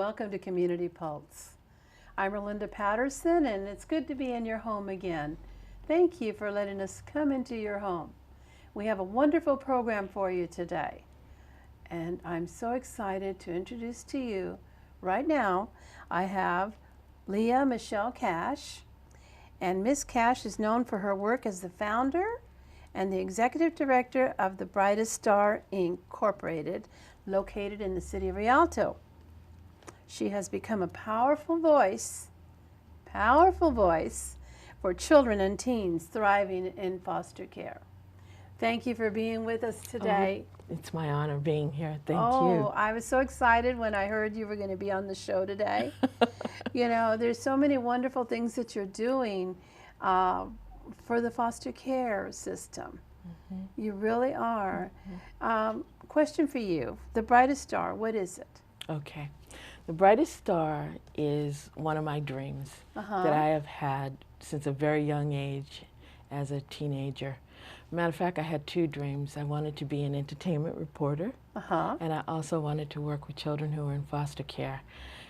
welcome to Community Pulse. I'm Relinda Patterson, and it's good to be in your home again. Thank you for letting us come into your home. We have a wonderful program for you today, and I'm so excited to introduce to you right now. I have Lea Michele Cash, and Miss Cash is known for her work as the founder and the executive director of the Brightest Star Inc. Incorporated, located in the city of Rialto. She has become a powerful voice for children and teens thriving in foster care. Thank you for being with us today. It's my honor being here. Thank you. Oh, I was so excited when I heard you were going to be on the show today. You know, there's so many wonderful things that you're doing for the foster care system. Mm-hmm. You really are. Mm-hmm. Question for you. The Brightest Star, what is it? Okay. The Brightest Star is one of my dreams that I have had since a very young age as a teenager. Matter of fact, I had two dreams. I wanted to be an entertainment reporter, and I also wanted to work with children who were in foster care.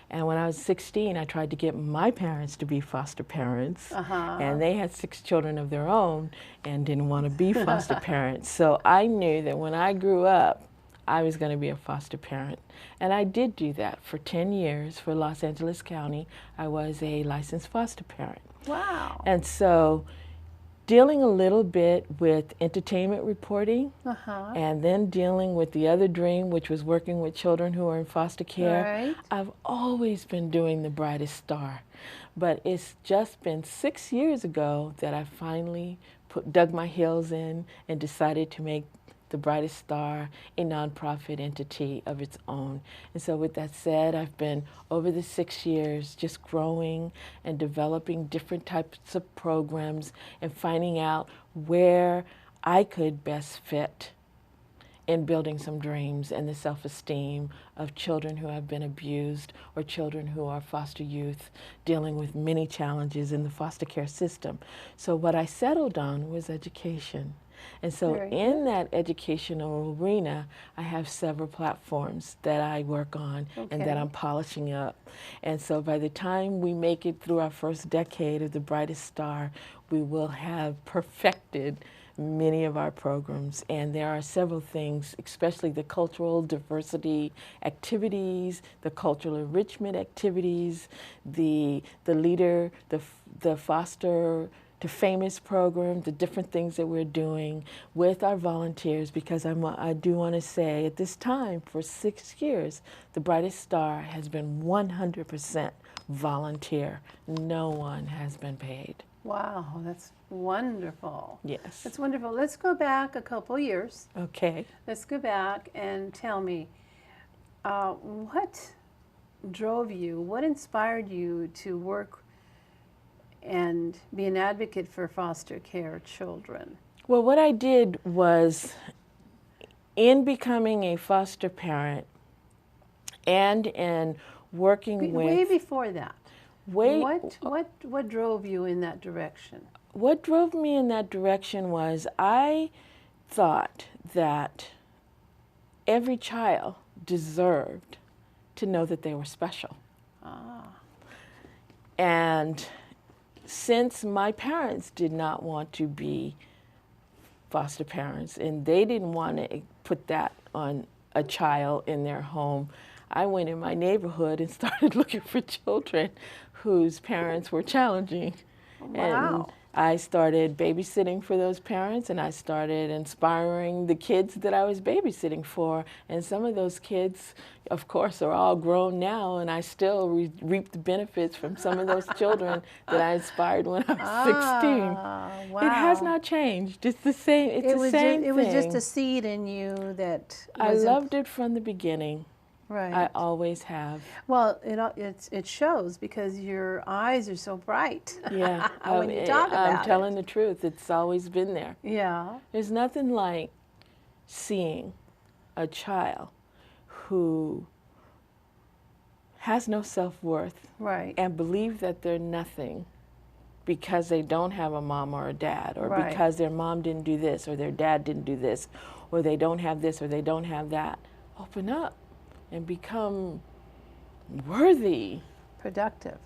And when I was 16, I tried to get my parents to be foster parents, and they had 6 children of their own and didn't want to be foster parents. So I knew that when I grew up, I was going to be a foster parent. And I did do that for 10 years for Los Angeles County. I was a licensed foster parent. Wow. And so dealing a little bit with entertainment reporting, and then dealing with the other dream, which was working with children who are in foster care. I've always been doing the Brightest Star. But it's just been 6 years ago that I finally dug my heels in and decided to make the Brightest Star a nonprofit entity of its own. And so with that said, I've been over the 6 years just growing and developing different types of programs and finding out where I could best fit in building some dreams and the self-esteem of children who have been abused or children who are foster youth dealing with many challenges in the foster care system. So what I settled on was education. And so in that educational arena, I have several platforms that I work on and that I'm polishing up. And so by the time we make it through our first decade of the Brightest Star, we will have perfected many of our programs. And there are several things, especially the cultural diversity activities, the cultural enrichment activities, the foster to famous program, the different things that we're doing with our volunteers, because I do want to say at this time, for 6 years, the Brightest Star has been 100% volunteer. No one has been paid. Wow, that's wonderful. Yes. That's wonderful. Let's go back a couple years. Okay. Let's go back and tell me, what drove you, what inspired you to work and be an advocate for foster care children? Well, what I did was, in becoming a foster parent and in working with... Way before that, what drove you in that direction? What drove me in that direction was I thought that every child deserved to know that they were special. And since my parents did not want to be foster parents and they didn't want to put that on a child in their home, I went in my neighborhood and started looking for children whose parents were challenging. Wow. And I started babysitting for those parents, and I started inspiring the kids that I was babysitting for. And some of those kids, of course, are all grown now, and I still reap the benefits from some of those children that I inspired when I was 16. Wow. It has not changed. It's the same. It's the same thing. It was just a seed in you that I loved it from the beginning. Right. I always have. Well, it shows because your eyes are so bright. Yeah. When you talk about I'm telling the truth. It's always been there. Yeah. There's nothing like seeing a child who has no self-worth and believe that they're nothing because they don't have a mom or a dad, or because their mom didn't do this or their dad didn't do this, or they don't have this or they don't have that. Open up and become worthy, productive.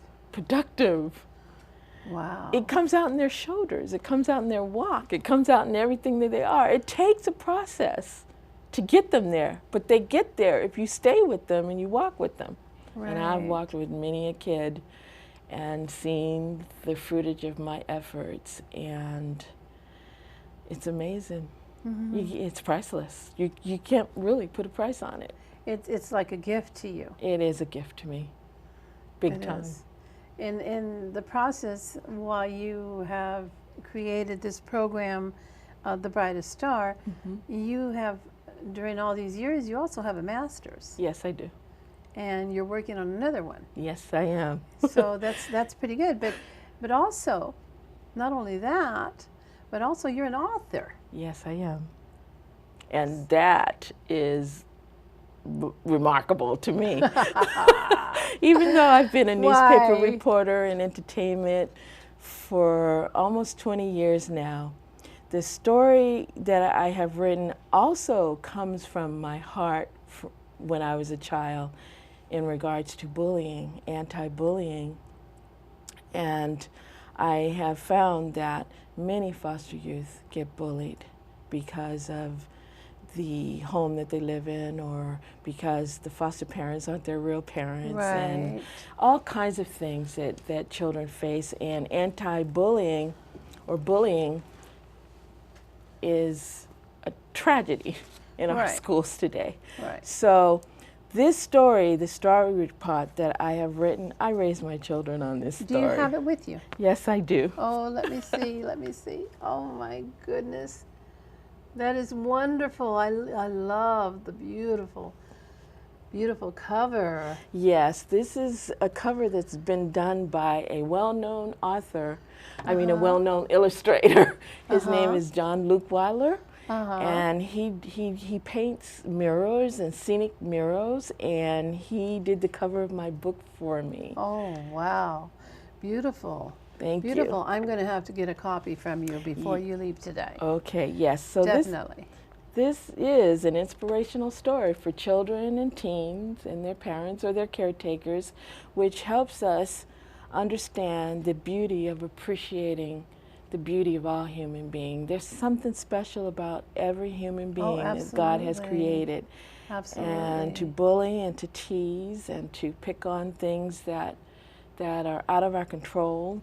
Wow. It comes out in their shoulders. It comes out in their walk. It comes out in everything that they are. It takes a process to get them there, but they get there if you stay with them and you walk with them. Right. And I've walked with many a kid and seen the fruitage of my efforts, and it's amazing. It's priceless. You can't really put a price on it. It's like a gift to you. It is a gift to me, big time. In the process, while you have created this program, The Brightest Star, you have, during all these years, you also have a master's. Yes, I do. And you're working on another one. Yes, I am. So that's pretty good. But also, not only that, but also you're an author. Yes, I am. And that is remarkable to me. Even though I've been a newspaper reporter in entertainment for almost 20 years now, the story that I have written also comes from my heart when I was a child in regards to bullying, anti-bullying. And I have found that many foster youth get bullied because of the home that they live in, or because the foster parents aren't their real parents, and all kinds of things that children face. And anti-bullying or bullying is a tragedy in our schools today. So this story, the story part that I have written, I raised my children on this story. Do you have it with you? Yes, I do. Oh, let me see, let me see. Oh my goodness. That is wonderful. I love the beautiful, beautiful cover. Yes, this is a cover that's been done by a well-known author, a well-known illustrator. His name is John Luke Weiler. And he paints murals and scenic murals, and he did the cover of my book for me. Oh, wow. Beautiful. Thank you. Beautiful. I'm going to have to get a copy from you before you leave today. Okay, yes. So definitely. This is an inspirational story for children and teens and their parents or their caretakers, which helps us understand the beauty of appreciating the beauty of all human beings. There's something special about every human being that God has created. Absolutely. And to bully and to tease and to pick on things that are out of our control,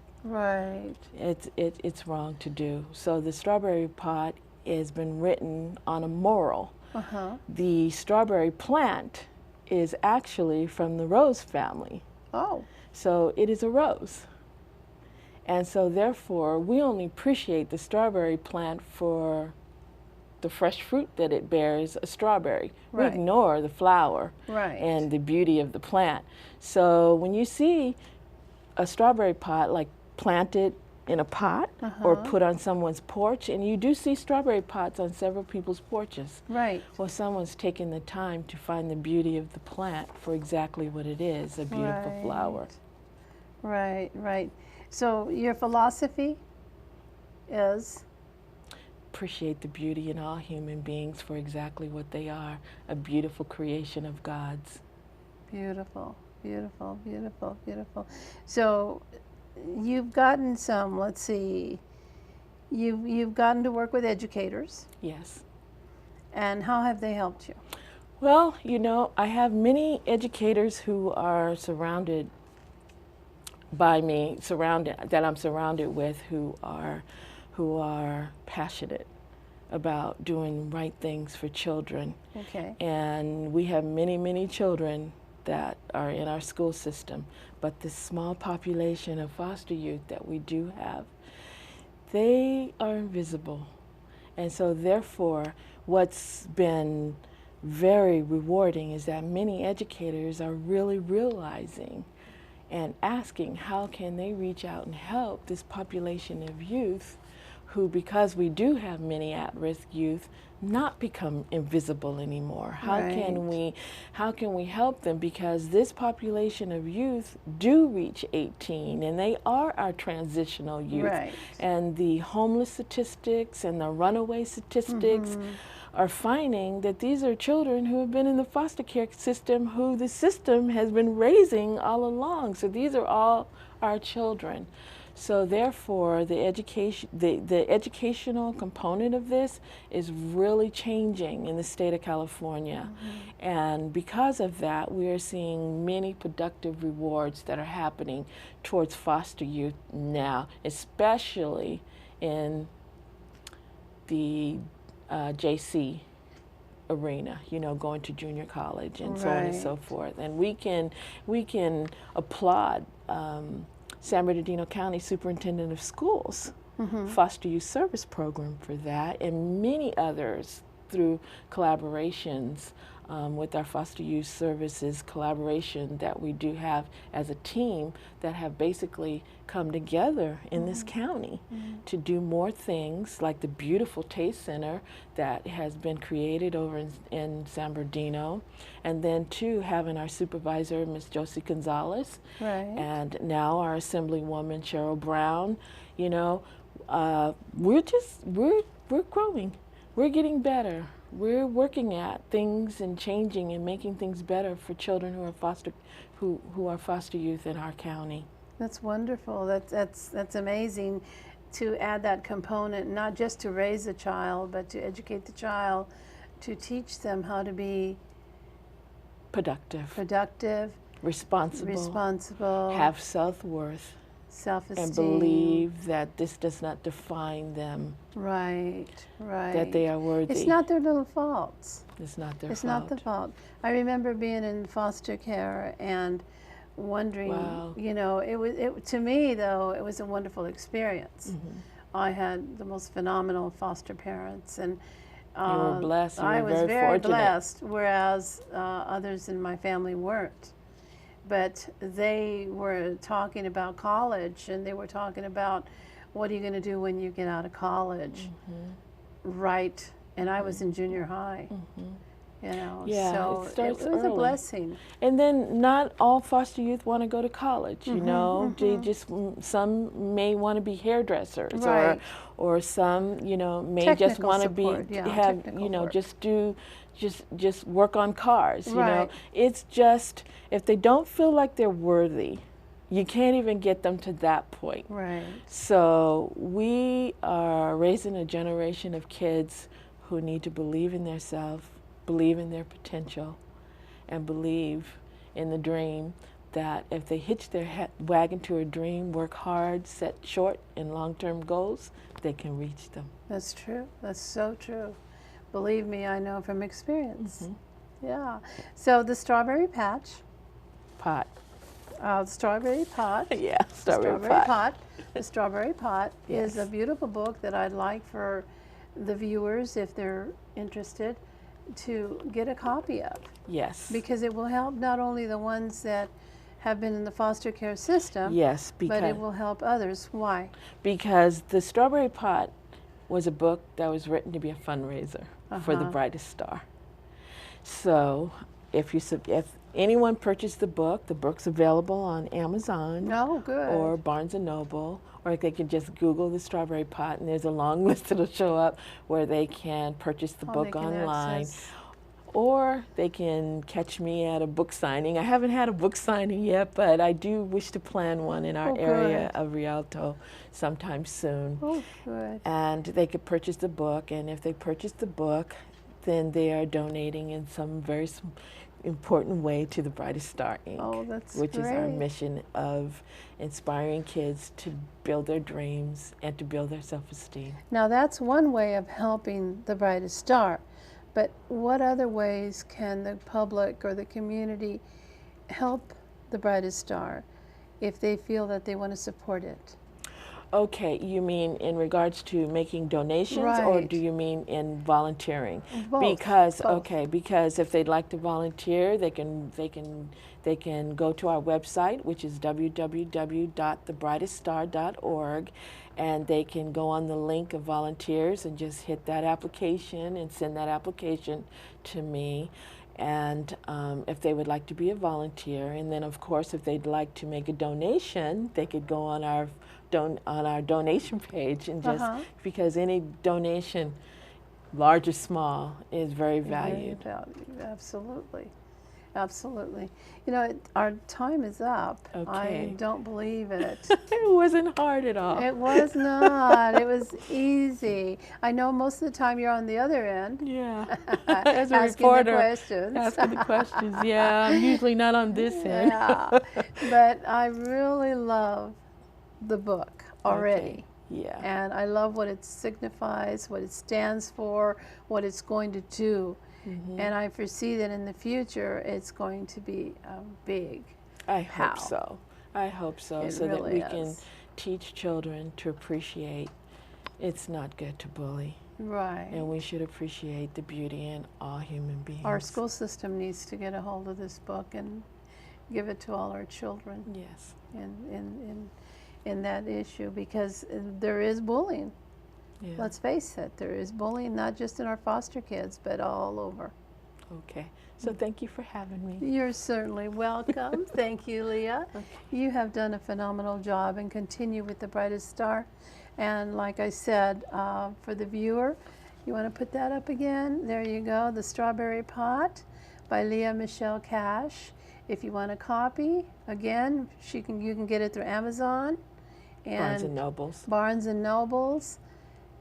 it's wrong to do. So the Strawberry Pot has been written on a moral. The strawberry plant is actually from the rose family. So it is a rose. And so therefore, we only appreciate the strawberry plant for the fresh fruit that it bears, a strawberry. We ignore the flower and the beauty of the plant. So when you see a strawberry pot, like planted in a pot or put on someone's porch, and you do see strawberry pots on several people's porches. Well, someone's taken the time to find the beauty of the plant for exactly what it is, a beautiful flower. Right. So your philosophy is? Appreciate the beauty in all human beings for exactly what they are, a beautiful creation of God's. Beautiful, beautiful, beautiful, beautiful. So you've gotten some, let's see, you've gotten to work with educators. Yes. And how have they helped you? Well, you know, I have many educators who are surrounded by me, that I'm surrounded with, who are passionate about doing right things for children. And we have many, many children that are in our school system, but this small population of foster youth that we do have, they are invisible. And so therefore, what's been very rewarding is that many educators are really realizing and asking how can they reach out and help this population of youth who, because we do have many at-risk youth, not become invisible anymore. How can we help them? Because this population of youth do reach 18, and they are our transitional youth. And the homeless statistics and the runaway statistics are finding that these are children who have been in the foster care system, who the system has been raising all along. So these are all our children. So therefore, the educational component of this is really changing in the state of California. And because of that, we are seeing many productive rewards that are happening towards foster youth now, especially in the JC arena, you know, going to junior college and so on and so forth. And we can applaud San Bernardino County Superintendent of Schools Foster Youth Service Program for that, and many others through collaborations with our foster youth services collaboration that we do have as a team that have basically come together in this county to do more things, like the beautiful Taste Center that has been created over in San Bernardino, and then too having our supervisor, Ms. Josie Gonzalez, and now our Assemblywoman Cheryl Brown. You know, we're growing, we're getting better. We're working at things and changing and making things better for children who are foster youth in our county. That's wonderful. That's amazing to add that component, not just to raise a child, but to educate the child, to teach them how to be productive, responsible, have self-worth, self-esteem, and believe that this does not define them. That they are worthy. It's not their little faults. It's not their fault. It's not the fault. I remember being in foster care and wondering, you know, to me though, it was a wonderful experience. I had the most phenomenal foster parents, and you were blessed. I was very blessed, whereas others in my family weren't. But they were talking about college, and they were talking about, what are you going to do when you get out of college? And I was in junior high. You know, so it was a blessing. And then not all foster youth want to go to college, you know. They just, some may want to be hairdressers, or some, you know, may just want to be, have, you know, just work on cars, you know. It's just, if they don't feel like they're worthy, you can't even get them to that point. So we are raising a generation of kids who need to believe in themselves, believe in their potential, and believe in the dream that if they hitch their wagon to a dream, work hard, set short and long-term goals, they can reach them. That's true. That's so true. Believe me, I know from experience. Yeah. So the Strawberry Patch. Strawberry Pot. Strawberry Pot. The Strawberry Pot is a beautiful book that I'd like for the viewers, if they're interested, to get a copy of. Because it will help not only the ones that have been in the foster care system, but it will help others. Why? Because the Strawberry Pot was a book that was written to be a fundraiser for the Brightest Star. So if anyone purchased the book's available on Amazon or Barnes & Noble, or they can just Google the Strawberry Pot, and there's a long list that'll show up where they can purchase the book online. Or they can catch me at a book signing. I haven't had a book signing yet, but I do wish to plan one in our area of Rialto sometime soon. And they could purchase the book, and if they purchase the book, then they are donating in some very important way to the Brightest Star Inc., which is our mission of inspiring kids to build their dreams and to build their self-esteem. Now that's one way of helping the Brightest Star, but what other ways can the public or the community help the Brightest Star if they feel that they want to support it? Okay, you mean in regards to making donations, or do you mean in volunteering? Both. Because Both. okay, because if they'd like to volunteer, they can go to our website, which is www.thebrighteststar.org, and they can go on the link of volunteers and just hit that application and send that application to me. And if they would like to be a volunteer, and then of course if they'd like to make a donation, they could go on our donation page and just because any donation, large or small, is very valued. Very valued. Absolutely. Absolutely. You know, our time is up. Okay. I don't believe it. It wasn't hard at all. It was not. It was easy. I know most of the time you're on the other end. Yeah. As a asking reporter, the questions. asking the questions. Yeah, I'm usually not on this end. Yeah. But I really love the book already. Okay. Yeah. And I love what it signifies, what it stands for, what it's going to do. And I foresee that in the future it's going to be big. I hope so. I hope so, It so really that we is. can teach children to appreciate it's not good to bully. Right. And we should appreciate the beauty in all human beings. Our school system needs to get a hold of this book and give it to all our children. Yes. In that issue, because there is bullying. Yeah. Let's face it, there is bullying not just in our foster kids, but all over. Okay. So thank you for having me. You're certainly welcome. Thank you, Lea. Okay. You have done a phenomenal job, and continue with the Brightest Star. And like I said, for the viewer, you want to put that up again? There you go, The Strawberry Pot by Lea Michele Cash. If you want a copy, again, you can get it through Amazon. And Barnes and Nobles. Barnes and Nobles.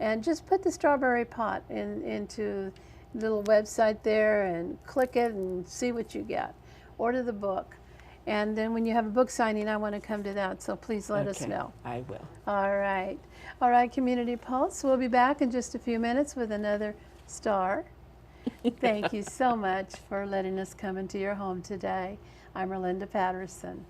And just put The Strawberry Pot into the little website there and click it and see what you get. Order the book. And then when you have a book signing, I want to come to that, so please let us know. I will. All right. All right, Community Pulse. We'll be back in just a few minutes with another star. Thank you so much for letting us come into your home today. I'm Erlinda Patterson.